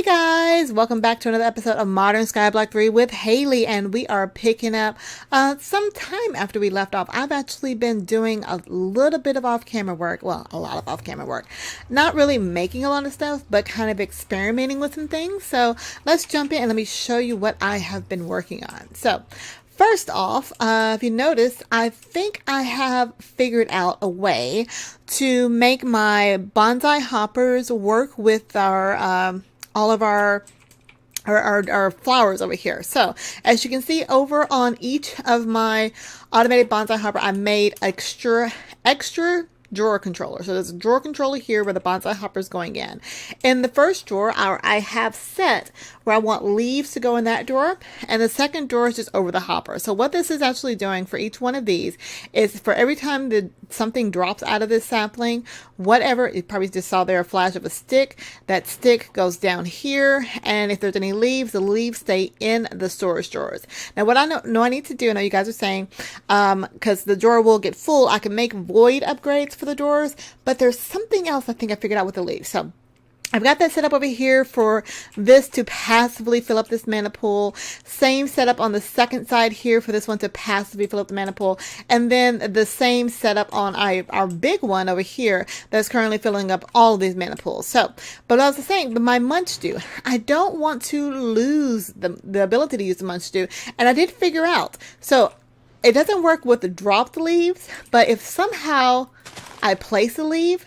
Hey guys, welcome back to another episode of Modern Skyblock 3 with Haley, and we are picking up some time after we left off. I've actually been doing a little bit of off-camera work, well, a lot of off-camera work. Not really making a lot of stuff, but kind of experimenting with some things. So let's jump in and let me show you what I have been working on. So first off, if you notice, I think I have figured out a way to make my bonsai hoppers work with our all of our flowers over here. So as you can see over on each of my automated bonsai hopper, I made extra drawer controller. So there's a drawer controller here where the bonsai hopper is going in. In the first drawer, I have set where I want leaves to go in that drawer, and the second drawer is just over the hopper. So what this is actually doing for each one of these is for every time something drops out of this sapling, whatever, you probably just saw there a flash of a stick, that stick goes down here, and if there's any leaves, the leaves stay in the storage drawers. Now what I know I need to do, I know you guys are saying, because the drawer will get full, I can make void upgrades for the drawers, but there's something else I think I figured out with the leaves. So I've got that set up over here for this to passively fill up this mana pool. Same setup on the second side here for this one to passively fill up the mana pool. And then the same setup on our big one over here that's currently filling up all of these mana pools. So, but as I was saying, my munchdew, I don't want to lose the ability to use the munchdew. And I did figure out, so it doesn't work with the dropped leaves, but if somehow I place a leaf,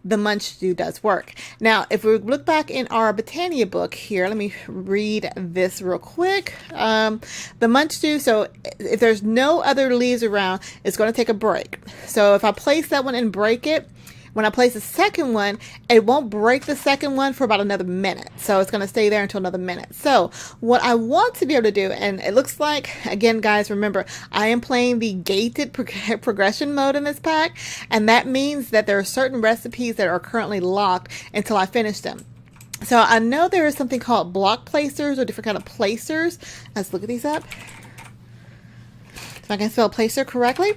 the munchdew does work. Now, if we look back in our Botania book here, let me read this real quick. The munchdew, so if there's no other leaves around, it's going to take a break. So if I place that one and break it, when I place the second one, it won't break the second one for about another minute. So it's going to stay there until another minute. So what I want to be able to do, and it looks like, again, guys, remember, I am playing the gated progression mode in this pack. And that means that there are certain recipes that are currently locked until I finish them. So I know there is something called block placers or different kind of placers. Let's look at these up. If I can spell placer correctly.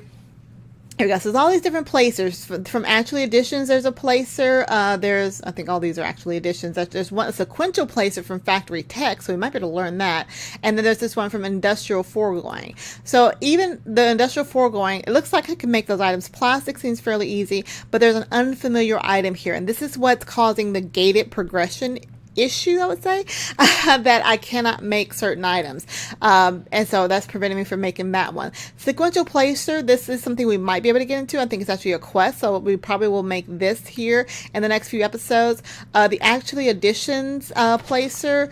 Here we go. So there's all these different placers from Actually Editions. There's a placer. There's, I think all these are Actually Editions. There's one, a sequential placer from Factory Tech. So we might be able to learn that. And then there's this one from Industrial Foregoing. So even the Industrial Foregoing, it looks like I can make those items. Plastic seems fairly easy, but there's an unfamiliar item here. And this is what's causing the gated progression issue, I would say, that I cannot make certain items. And so that's preventing me from making that one. Sequential placer, this is something we might be able to get into. I think it's actually a quest, so we probably will make this here in the next few episodes. The Actually Editions placer,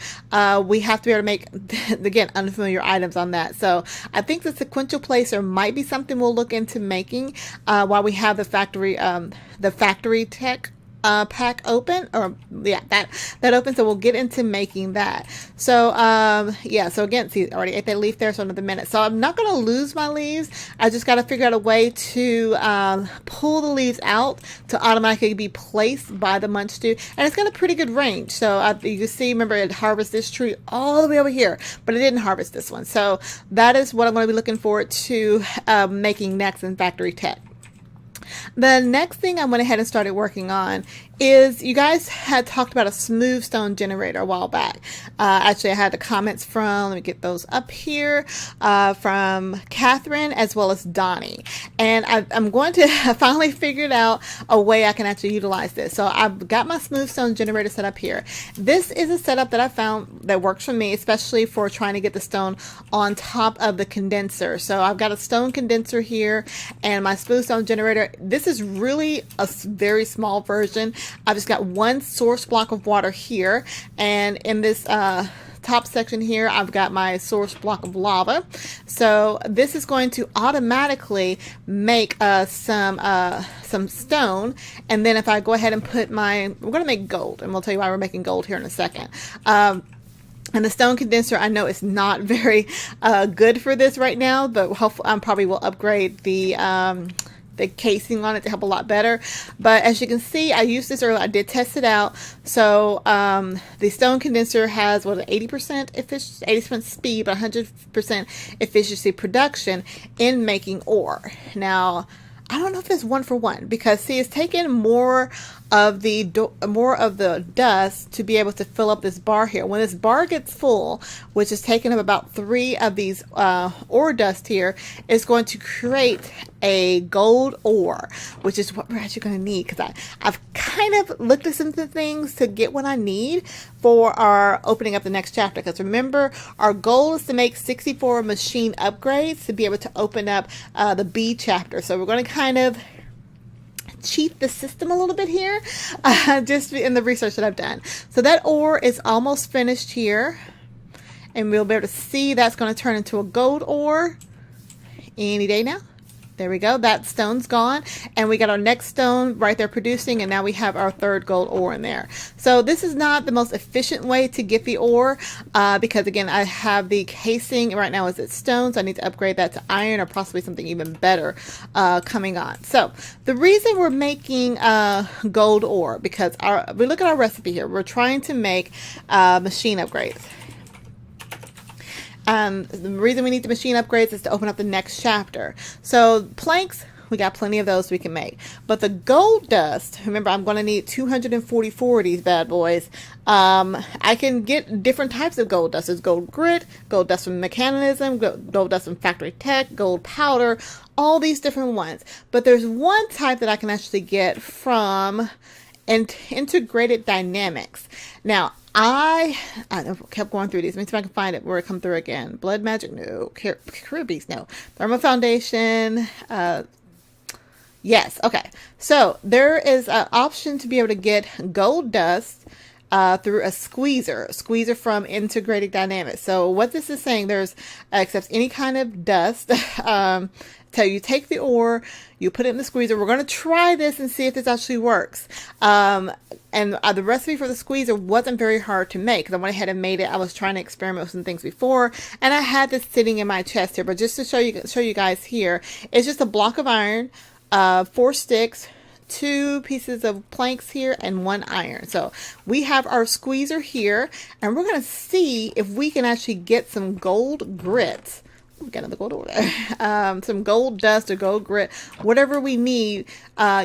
we have to be able to make, again, unfamiliar items on that. So I think the sequential placer might be something we'll look into making while we have the factory tech pack open, or yeah, that open. So we'll get into making that. So yeah, so again, see, I already ate that leaf there, so another minute. So I'm not going to lose my leaves. I just got to figure out a way to pull the leaves out to automatically be placed by the munchdew, and it's got a pretty good range. So you can see, remember, it harvests this tree all the way over here, but it didn't harvest this one. So that is what I'm going to be looking forward to making next in Factory Tech. The next thing I went ahead and started working on is, you guys had talked about a smooth stone generator a while back. Actually, I had the comments from, let me get those up here, from Catherine as well as Donnie. And I'm going to finally figured out a way I can actually utilize this. So I've got my smooth stone generator set up here. This is a setup that I found that works for me, especially for trying to get the stone on top of the condenser. So I've got a stone condenser here and my smooth stone generator. This is really a very small version. I've just got one source block of water here, and in this top section here, I've got my source block of lava. So this is going to automatically make some stone, and then if I go ahead and put we're going to make gold, and we'll tell you why we're making gold here in a second. And the stone condenser, I know it's not very good for this right now, but hopefully I probably will upgrade the casing on it to help a lot better. But as you can see, I used this earlier. I did test it out. So the stone condenser has what, 80% efficiency, 80% speed, but 100% efficiency production in making ore. Now, I don't know if it's 1 for 1, because see, it's taken more of the more of the dust to be able to fill up this bar here. When this bar gets full, which is taking up about 3 of these ore dust here, is going to create a gold ore, which is what we're actually going to need, because I've kind of looked at some things to get what I need for our opening up the next chapter. Because remember, our goal is to make 64 machine upgrades to be able to open up the B chapter. So we're going to kind of cheat the system a little bit here, just in the research that I've done. So that ore is almost finished here, and we'll be able to see that's going to turn into a gold ore any day now. There we go. That stone's gone, and we got our next stone right there producing, and now we have our 3rd gold ore in there. So this is not the most efficient way to get the ore, because again, I have the casing right now is at stone, so I need to upgrade that to iron or possibly something even better coming on. So the reason we're making gold ore, because we look at our recipe here, we're trying to make machine upgrades. The reason we need the machine upgrades is to open up the next chapter. So planks, we got plenty of those we can make. But the gold dust, remember, I'm going to need 244 of these bad boys. I can get different types of gold dust. There's gold grit, gold dust from mechanism, gold dust from factory tech, gold powder, all these different ones. But there's one type that I can actually get from integrated dynamics. Now, I kept going through these. Let me see if I can find it where it come through again. Blood Magic, no. Caribbees, no. Thermo Foundation, yes. Okay. So there is an option to be able to get gold dust through a squeezer from Integrated Dynamics. So what this is saying, there's accepts any kind of dust. So you take the ore, you put it in the squeezer. We're going to try this and see if this actually works. And the recipe for the squeezer wasn't very hard to make, because I went ahead and made it. I was trying to experiment with some things before, and I had this sitting in my chest here. But just to show you guys here, it's just a block of iron, 4 sticks, 2 pieces of planks here, and 1 iron. So we have our squeezer here, and we're going to see if we can actually get some gold grit. Got another gold over there. Some gold dust or gold grit, whatever we need,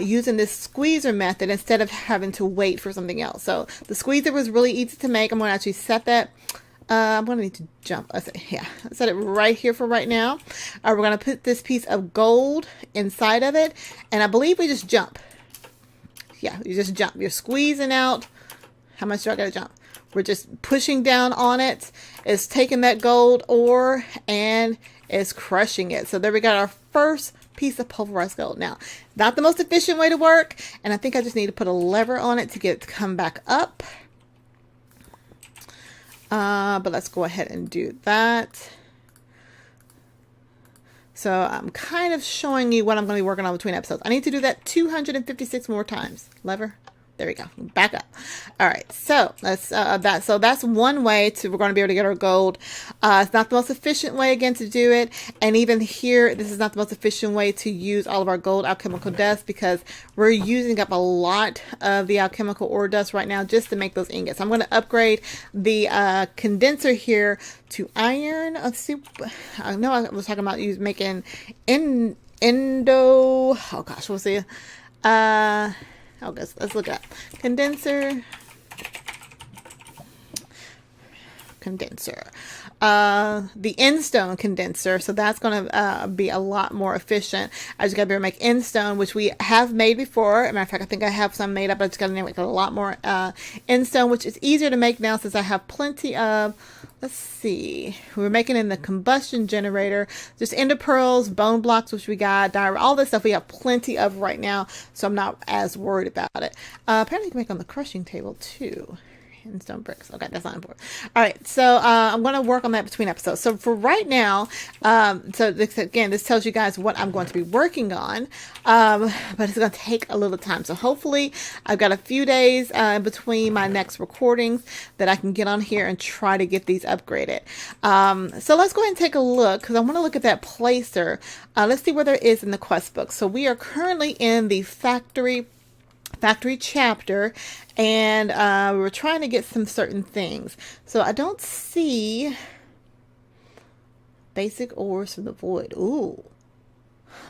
using this squeezer method instead of having to wait for something else. So the squeezer was really easy to make. I'm going to actually set that. I'm going to need to jump. I set it right here for right now. We're going to put this piece of gold inside of it, and I believe we just jump. Yeah, you just jump. You're squeezing out. How much do I got to jump? We're just pushing down on it. It's taking that gold ore and it's crushing it. So there we got our first piece of pulverized gold. Now, not the most efficient way to work, and I think I just need to put a lever on it to get it to come back up. But let's go ahead and do that. So I'm kind of showing you what I'm going to be working on between episodes. I need to do that 256 more times. Lever. There we go. Back up. All right. So that's So that's one way we're going to be able to get our gold. It's not the most efficient way again to do it. And even here, this is not the most efficient way to use all of our gold alchemical dust, because we're using up a lot of the alchemical ore dust right now just to make those ingots. I'm going to upgrade the condenser here to iron. I know I was talking about making oh gosh, we'll see. Oh, let's look up condenser. The end-stone condenser. So that's going to be a lot more efficient. I just got to be able to make end-stone, which we have made before. As a matter of fact, I think I have some made up. I just got to make a lot more end-stone, which is easier to make now since I have plenty of. Let's see. We're making in the combustion generator. Just ender pearls, bone blocks, which we got, all this stuff we have plenty of right now, so I'm not as worried about it. Apparently you can make on the crushing table too. And stone bricks. Okay, that's not important. All right, so I'm going to work on that between episodes. So for right now, this tells you guys what I'm going to be working on, but it's going to take a little time. So hopefully I've got a few days between my next recordings that I can get on here and try to get these upgraded. So let's go ahead and take a look, because I want to look at that placer. Let's see where there is in the quest book. So we are currently in the factory chapter, and we were trying to get some certain things. So I don't see basic ores from the void. Ooh.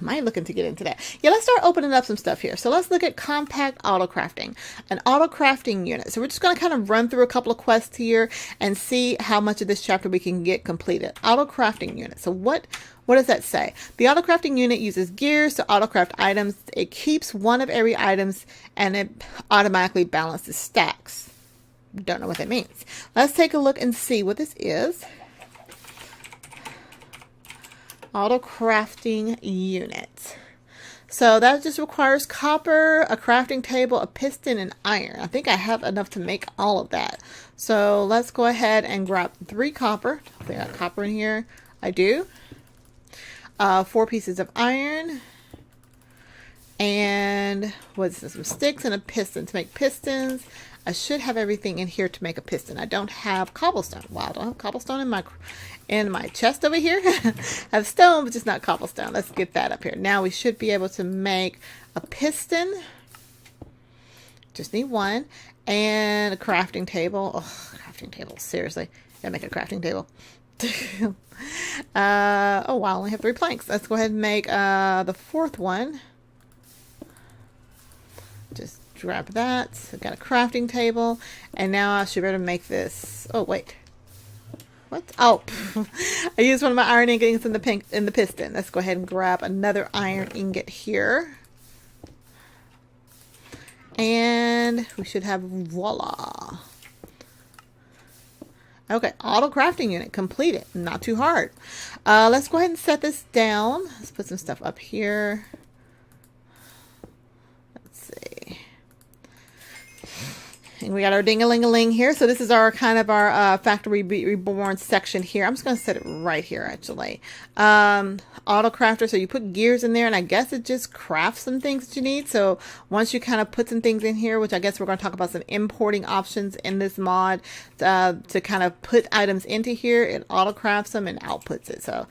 Might looking to get into that. Yeah, let's start opening up some stuff here. So let's look at compact auto crafting, an auto crafting unit. So we're just going to kind of run through a couple of quests here and see how much of this chapter we can get completed. Auto crafting unit. So what does that say? The auto crafting unit uses gears to auto craft items. It keeps one of every items and it automatically balances stacks. Don't know what that means. Let's take a look and see what this is. Auto crafting unit. So that just requires copper, a crafting table, a piston, and iron. I think I have enough to make all of that. So let's go ahead and grab 3 copper. I got copper in here. I do. 4 pieces of iron. And what's this? Some sticks and a piston to make pistons. I should have everything in here to make a piston. I don't have cobblestone. Wow, I don't have cobblestone in my chest over here. I have stone, but just not cobblestone. Let's get that up here. Now we should be able to make a piston. Just need 1. And a crafting table. Oh, crafting table. Seriously. Gotta make a crafting table. Oh, wow. I only have 3 planks. Let's go ahead and make the 4th one. Just grab that. I've got a crafting table. And now I should be able to make this. Oh, wait. What? Oh, I used one of my iron ingots in the piston. Let's go ahead and grab another iron ingot here. And we should have voila. Okay, auto crafting unit completed. Not too hard. Let's go ahead and set this down. Let's put some stuff up here. Let's see. And we got our ding-a-ling-a-ling here. So this is our kind of our factory reborn section here. I'm just going to set it right here, actually. Auto crafter. So you put gears in there, and I guess it just crafts some things that you need. So once you kind of put some things in here, which I guess we're going to talk about some importing options in this mod to kind of put items into here, it auto crafts them and outputs it. So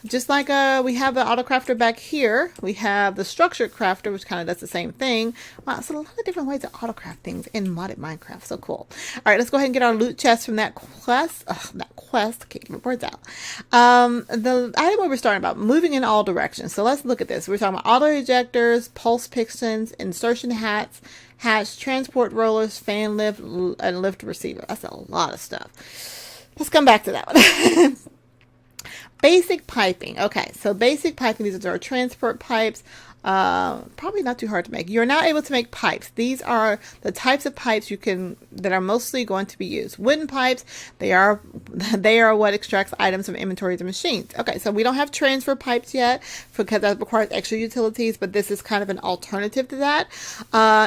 just like we have the auto crafter back here, we have the structured crafter, which kind of does the same thing. Wow, so a lot of different ways to auto craft things in modded Minecraft. So cool. All right, let's go ahead and get our loot chest from that quest. Can't get my words out. The item we were starting about, moving in all directions. So let's look at this. We're talking about auto ejectors, pulse pistons, insertion hatch, transport rollers, fan lift, and lift receiver. That's a lot of stuff. Let's come back to that one. Basic piping. Okay, so basic piping, these are our transport pipes. Probably not too hard to make. You're now able to make pipes. These are the types of pipes that are mostly going to be used. Wooden pipes, they are what extracts items from inventories and machines. Okay, so we don't have transfer pipes yet because that requires extra utilities, but this is kind of an alternative to that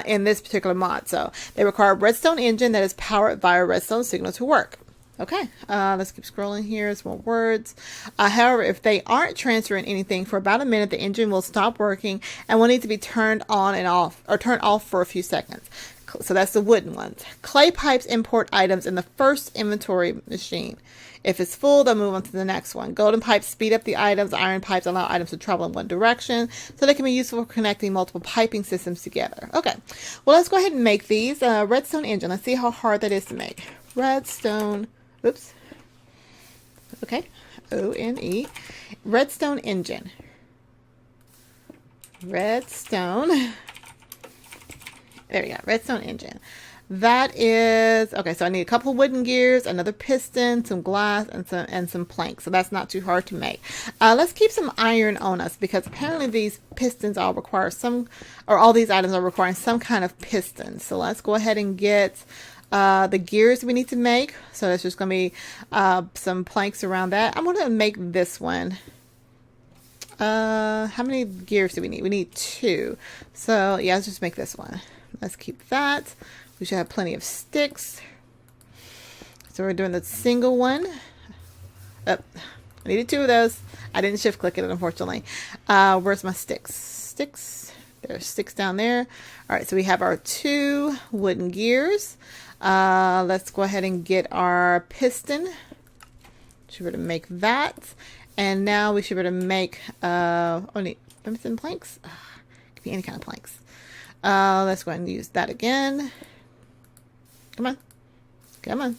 in this particular mod. So they require a redstone engine that is powered via a redstone signal to work. Okay, let's keep scrolling here. Some more words. However, if they aren't transferring anything for about a minute, the engine will stop working and will need to be turned on and off, or turned off for a few seconds. So that's the wooden ones. Clay pipes import items in the first inventory machine. If it's full, they'll move on to the next one. Golden pipes speed up the items. Iron pipes allow items to travel in one direction, so they can be useful for connecting multiple piping systems together. Okay, well, let's go ahead and make these. Redstone engine. Let's see how hard that is to make. Redstone. Oops. Okay. O-N-E. Redstone engine. Redstone. There we go. Redstone engine. That is, okay, so I need a couple wooden gears, another piston, some glass, and some planks. So that's not too hard to make. Let's keep some iron on us because apparently these pistons all require all these items are requiring some kind of piston. So let's go ahead and get the gears we need to make. So there's just going to be some planks around that. I'm going to make this one. How many gears do we need? We need 2. So yeah, let's just make this one. Let's keep that. We should have plenty of sticks. So we're doing the single one. Oh, I needed 2 of those. I didn't shift click it, unfortunately. Where's my sticks? Sticks. There's sticks down there. All right, so we have our 2 wooden gears. Let's go ahead and get our piston. Should be able to make that. And now we should be able to make only some planks. Could be any kind of planks. Let's go ahead and use that again. Come on. Come on.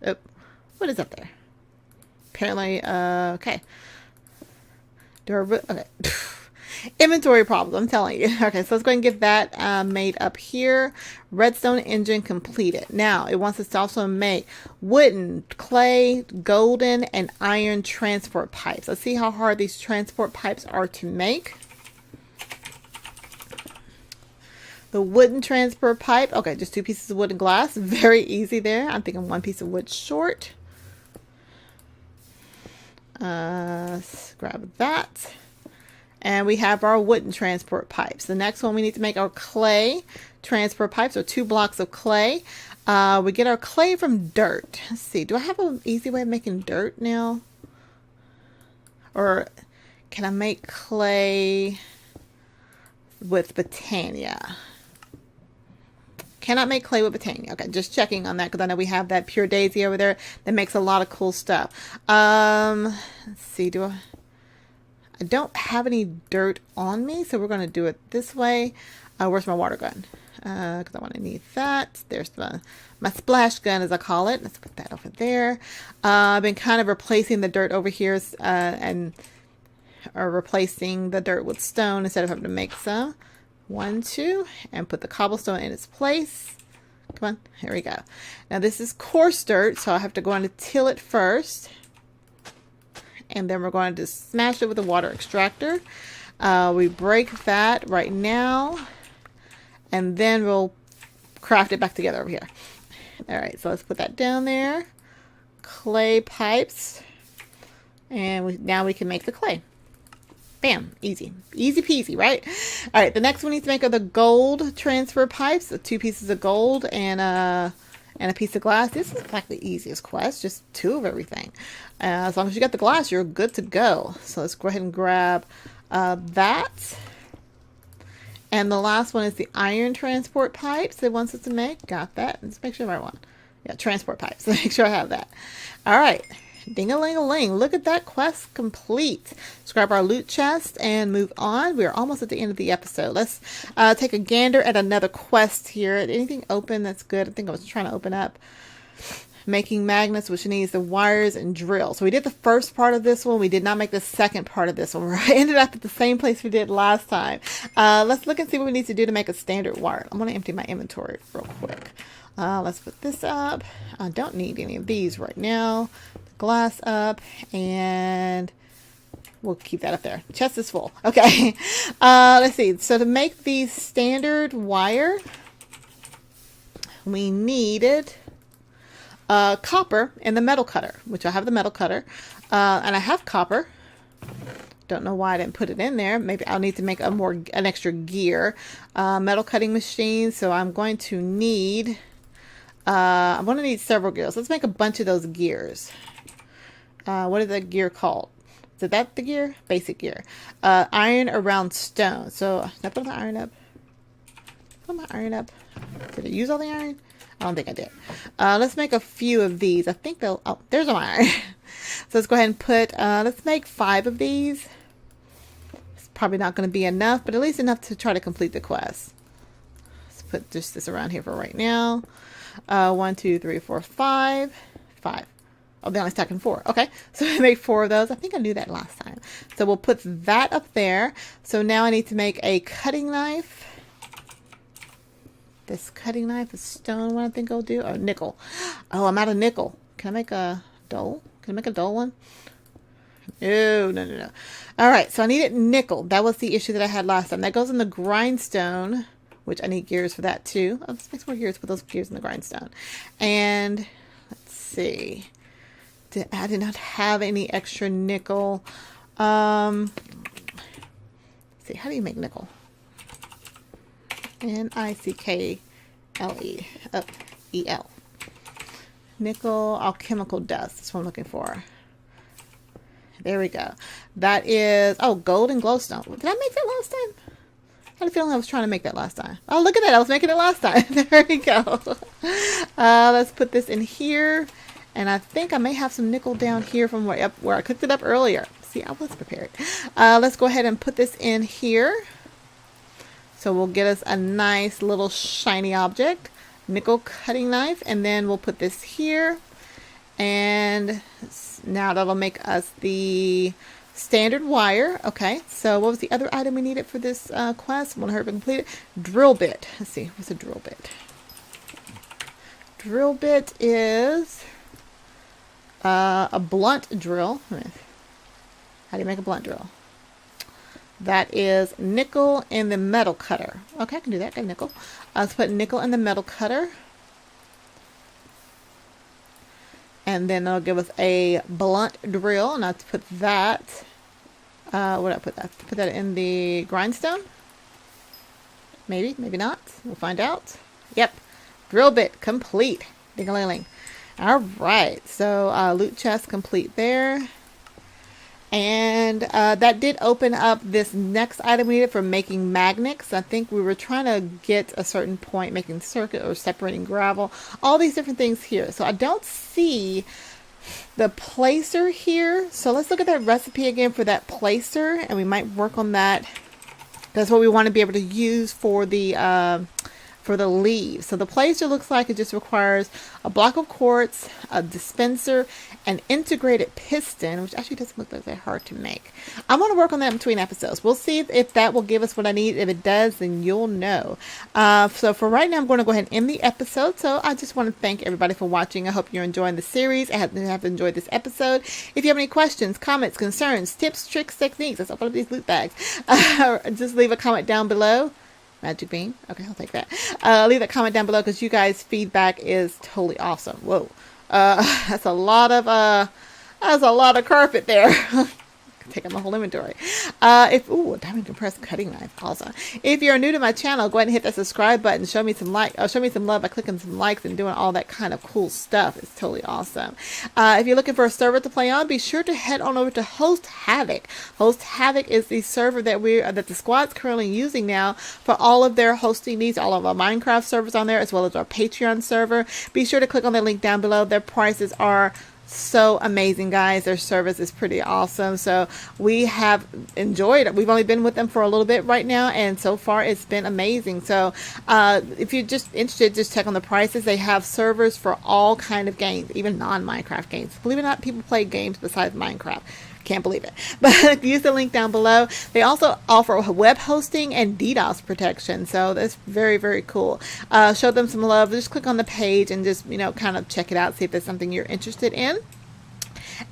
Oh, what is up there? Apparently, okay. Okay. Inventory problems, I'm telling you. Okay, so let's go ahead and get that made up here. Redstone engine completed. Now, it wants us to also make wooden, clay, golden, and iron transport pipes. Let's see how hard these transport pipes are to make. The wooden transport pipe. Okay, just 2 pieces of wood and glass. Very easy there. I'm thinking 1 piece of wood short. Let's grab that. And we have our wooden transport pipes. The next one we need to make our clay transport pipes, or 2 blocks of clay. We get our clay from dirt. Let's see. Do I have an easy way of making dirt now? Or can I make clay with Botania? Cannot make clay with Botania. Okay, just checking on that because I know we have that pure daisy over there that makes a lot of cool stuff. Let's see. I don't have any dirt on me, so we're going to do it this way. Where's my water gun? Because I want to need that. There's my splash gun, as I call it. Let's put that over there. I've been kind of replacing the dirt over here or replacing the dirt with stone instead of having to make some. 1, 2, and put the cobblestone in its place. Come on, here we go. Now this is coarse dirt, so I have to go on to till it first. And then we're going to smash it with a water extractor. We break that right now. And then we'll craft it back together over here. All right, so let's put that down there. Clay pipes. And now we can make the clay. Bam, easy. Easy peasy, right? All right, the next one we need to make are the gold transfer pipes. 2 pieces of gold and a piece of glass. This is like the easiest quest, just 2 of everything. As long as you got the glass, you're good to go. So let's go ahead and grab that. And the last one is the iron transport pipes it wants us to make. Got that. Let's make sure I have one. Yeah, transport pipes. Make sure I have that. All right. Ding-a-ling-a-ling. Look at that quest complete. Let's grab our loot chest and move on. We're almost at the end of the episode. Let's take a gander at another quest here. Anything open that's good? I think I was trying to open up making magnets, which needs the wires and drill. So we did the first part of this one. We did not make the second part of this one. We ended up at the same place we did last time. Let's look and see what we need to do to make a standard wire. I'm going to empty my inventory real quick. Let's put this up. I don't need any of these right now. Glass up, and we'll keep that up there. Chest is full. Okay. Let's see. So to make the standard wire, we needed copper and the metal cutter, which I have the metal cutter, and I have copper. Don't know why I didn't put it in there. Maybe I'll need to make an extra gear. Metal cutting machine. So I'm going to need several gears. Let's make a bunch of those gears. What is that gear called? Is that the gear? Basic gear. Iron around stone. So, did I put my iron up? Put my iron up. Did I use all the iron? I don't think I did. Let's make a few of these. I think they'll... Oh, there's my iron. So let's go ahead and put... let's make 5 of these. It's probably not going to be enough, but at least enough to try to complete the quest. Let's put just this around here for right now. 1, 2, 3, 4, 5. 5. Oh, they're only stacking 4. Okay, so I make 4 of those. I think I knew that last time. So we'll put that up there. So now I need to make a cutting knife. This cutting knife is stone, what I think I'll do. Oh, nickel. Oh, I'm out of nickel. Can I make a dull? Can I make a dull one? No. All right, so I needed nickel. That was the issue that I had last time. That goes in the grindstone, which I need gears for that too. Oh, let's make some more gears. Put those gears in the grindstone. And let's see. I did not have any extra nickel. Let's see, how do you make nickel? N-I-C-K-L-E. E-L. Nickel alchemical dust. That's what I'm looking for. There we go. That is, oh, gold and glowstone. Did I make that last time? I had a feeling I was trying to make that last time. Oh, look at that. I was making it last time. There we go. Let's put this in here. And I think I may have some nickel down here from where I cooked it up earlier. See, I was prepared. Let's go ahead and put this in here. So we'll get us a nice little shiny object. Nickel cutting knife. And then we'll put this here. And now that'll make us the Standard wire. Okay, so what was the other item we needed for this quest? Want to hurry up and complete it? Drill bit. Let's see, what's a drill bit? Drill bit is a blunt drill. How do you make a blunt drill? That is nickel in the metal cutter. Okay, I can do that. Got nickel. Let's put nickel in the metal cutter. And then it'll give us a blunt drill. And I'll put that. Where did I put that? Put that in the grindstone? Maybe, maybe not. We'll find out. Yep. Drill bit complete. Ding-a-ling-ling. All right. So loot chest complete there. And that did open up this next item we needed for making magnets. I think we were trying to get a certain point, making circuit or separating gravel, all these different things here. So I don't see the placer here. So let's look at that recipe again for that placer, and we might work on that. That's what we want to be able to use for the leaves. So the placer looks like it just requires a block of quartz, a dispenser, an integrated piston, which actually doesn't look like that hard to make. I'm going to work on that in between episodes. We'll see if that will give us what I need. If it does, then you'll know. So for right now, I'm going to go ahead and end the episode. So I just want to thank everybody for watching. I hope you're enjoying the series. I have enjoyed this episode. If you have any questions, comments, concerns, tips, tricks, techniques, let's open up these loot bags. Just leave a comment down below. Magic bean. Okay, I'll take that. Leave that comment down below because you guys' feedback is totally awesome. Whoa, that's a lot of carpet there. Take up my whole inventory. A diamond compressed cutting knife. Awesome. If you're new to my channel, go ahead and hit that subscribe button. Show me some love by clicking some likes and doing all that kind of cool stuff. It's totally awesome. If you're looking for a server to play on, be sure to head on over to Host Havoc. Host Havoc is the server that the squad's currently using now for all of their hosting needs, all of our Minecraft servers on there, as well as our Patreon server. Be sure to click on the link down below. Their prices are so amazing, guys. Their service is pretty awesome. So we have enjoyed it. We've only been with them for a little bit right now, and so far it's been amazing. So if you're just interested, just check on the prices. They have servers for all kind of games, even non-Minecraft games. Believe it or not, people play games besides Minecraft. Can't believe it. But use the link down below. They also offer web hosting and DDoS protection. So that's very, very cool. Show them some love. Just click on the page and just, kind of check it out. See if there's something you're interested in.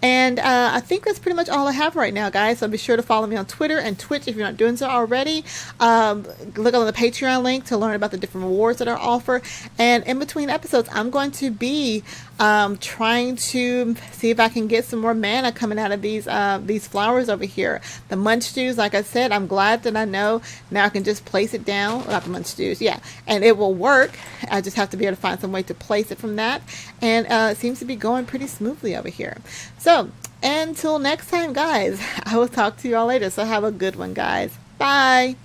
And I think that's pretty much all I have right now, guys. So be sure to follow me on Twitter and Twitch if you're not doing so already. Look on the Patreon link to learn about the different rewards that are offered. And in between episodes, I'm going to be trying to see if I can get some more mana coming out of these flowers over here. The munchdews, like I said, I'm glad that I know now I can just place it down. Well, not the munchdews, yeah, and it will work. I just have to be able to find some way to place it from that, and it seems to be going pretty smoothly over here. So until next time, guys, I will talk to you all later. So have a good one, guys. Bye.